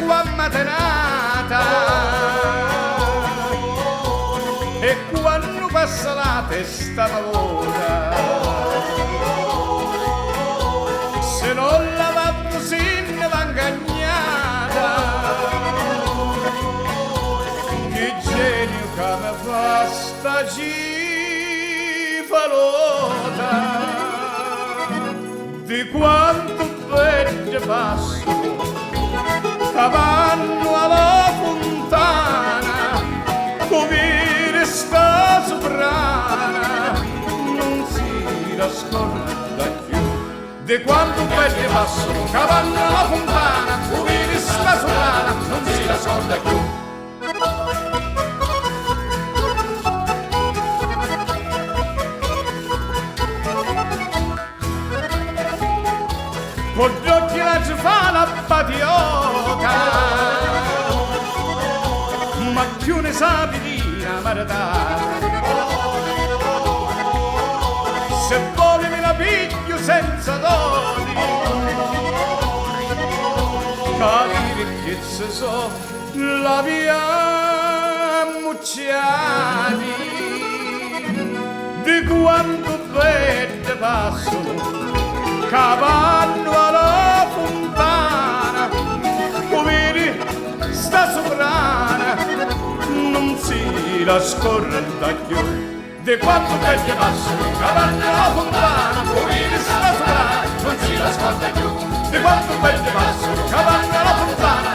l'acqua matenata e quando passa la testa pavona se non la va così ne va ingagnata che genio che mi fa sta cifalota di quanto verde passo vanno alla fontana come sta soprana non si nasconda più di quanto verde passo vanno alla fontana come sta soprana non si nasconda più. Con gli occhi la ci fa la patioca ma più ne sa di una marità se vuole me la piglio senza doni capire che se so la via Mucciani di quanto verde passo cavallo alla fontana come sta soprana non si nasconda più di quanto verde passo cavallo alla fontana come sta soprana non si nasconda più di quanto verde passo cavallo alla fontana